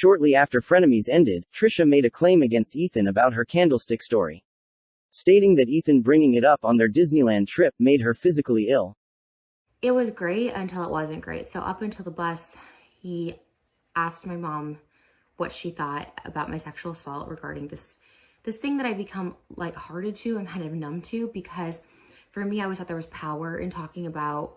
Shortly after Frenemies ended, Trisha made a claim against Ethan about her candlestick story, stating that Ethan bringing it up on their Disneyland trip made her physically ill. It was great until it wasn't great. So up until the bus, he asked my mom what she thought about my sexual assault regarding this thing that I become lighthearted to and kind of numb to, because for me, I always thought there was power in talking about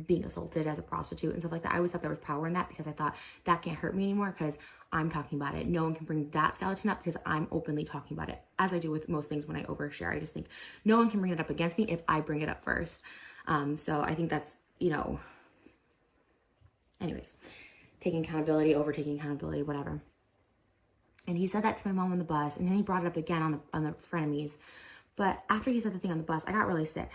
being assaulted as a prostitute and stuff like that. I always thought there was power in that because I thought that can't hurt me anymore because I'm talking about it. No one can bring that skeleton up because I'm openly talking about it, as I do with most things when I overshare. I just think no one can bring it up against me if I bring it up first. So I think that's, anyways, taking accountability, overtaking accountability, whatever. And he said that to my mom on the bus, and then he brought it up again on the frenemies. But after he said the thing on the bus, I got really sick.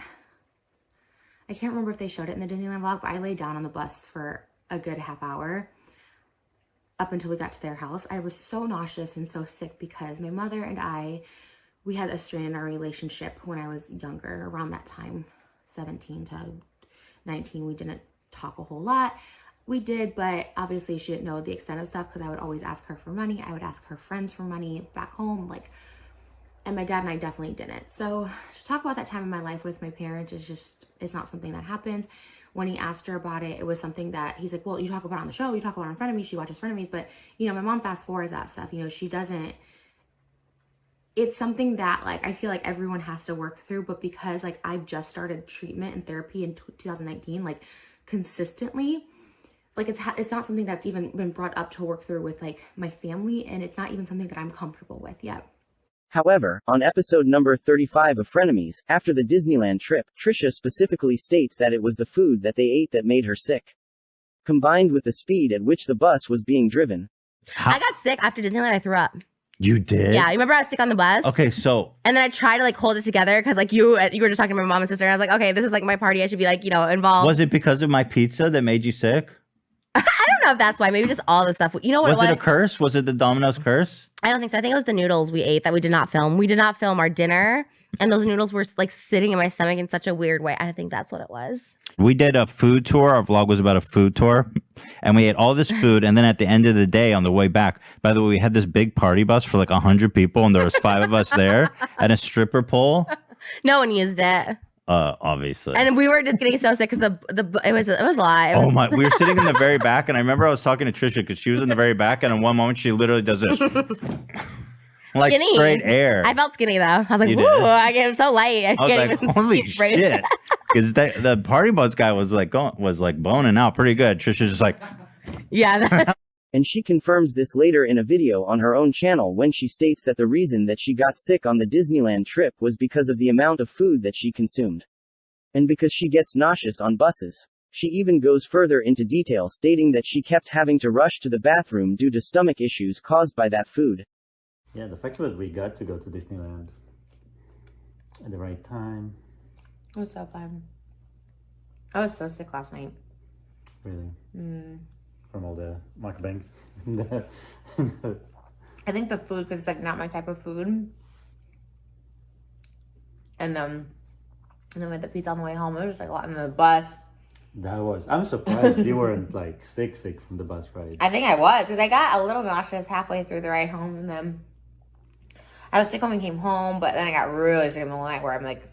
I can't remember if they showed it in the Disneyland vlog, but I laid down on the bus for a good half hour up until we got to their house. I was so nauseous and so sick because my mother and we had a strain in our relationship when I was younger, around that time, 17 to 19. We didn't talk a whole lot. We did, but obviously she didn't know the extent of stuff because I would always ask her for money. I would ask her friends for money back home, and my dad and I definitely didn't. So to talk about that time in my life with my parents it's not something that happens. When he asked her about it, it was something that he's like, well, you talk about it on the show, you talk about it in front of me, she watches Frenemies, but my mom fast forwards that stuff. She doesn't, it's something that I feel like everyone has to work through, but because I just started treatment and therapy in 2019, consistently, it's not something that's even been brought up to work through with my family, and it's not even something that I'm comfortable with yet. However, on episode number 35 of Frenemies, after the Disneyland trip, Trisha specifically states that it was the food that they ate that made her sick, combined with the speed at which the bus was being driven. I got sick after Disneyland. I threw up. You did? Yeah, you remember I was sick on the bus? Okay, so... And then I tried to hold it together because you were just talking to my mom and sister. And I was like, okay, this is my party. I should be involved. Was it because of my pizza that made you sick? I don't know if that's why. Maybe just all the stuff. You know what was it a curse? Was it the Domino's curse? I don't think so. I think it was the noodles we ate that we did not film. We did not film our dinner. And those noodles were sitting in my stomach in such a weird way. I think that's what it was. We did a food tour. Our vlog was about a food tour. And we ate all this food. And then at the end of the day, on the way back, by the way, we had this big party bus for 100 people. And there was 5 of us there. And a stripper pole. No one used it. Obviously. And we were just getting so sick because it was a lie. Oh my! We were sitting in the very back, and I remember I was talking to Trisha because she was in the very back, and in one moment she literally does this, skinny. Straight air. I felt skinny though. I was like, "Woo!" I'm so light. I was like, "Holy shit!" Because the party bus guy was boning out pretty good. Trisha's just like, yeah. And she confirms this later in a video on her own channel when she states that the reason that she got sick on the Disneyland trip was because of the amount of food that she consumed. And because she gets nauseous on buses. She even goes further into detail, stating that she kept having to rush to the bathroom due to stomach issues caused by that food. Yeah, the fact that we got to go to Disneyland at the right time. It was so fun. I was so sick last night. Really? From all the mukbangs. I think the food, because it's not my type of food. And then we had the pizza on the way home. It was just a lot in the bus. I'm surprised you weren't sick from the bus ride. I think I was, because I got a little nauseous halfway through the ride home, and then I was sick when we came home, but then I got really sick in the middle of the night where I'm like,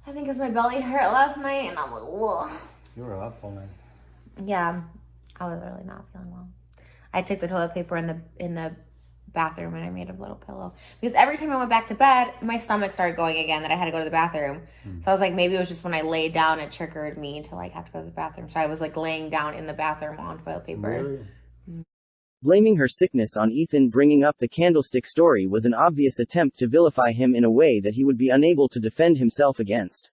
I think because my belly hurt last night, and I'm like, whoa. You were up all night. Yeah, I was really not feeling well. I took the toilet paper in the bathroom and I made a little pillow. Because every time I went back to bed, my stomach started going again that I had to go to the bathroom. So I was like, maybe it was just when I laid down, it triggered me to have to go to the bathroom. So I was laying down in the bathroom on toilet paper. Really? Blaming her sickness on Ethan bringing up the candlestick story was an obvious attempt to vilify him in a way that he would be unable to defend himself against.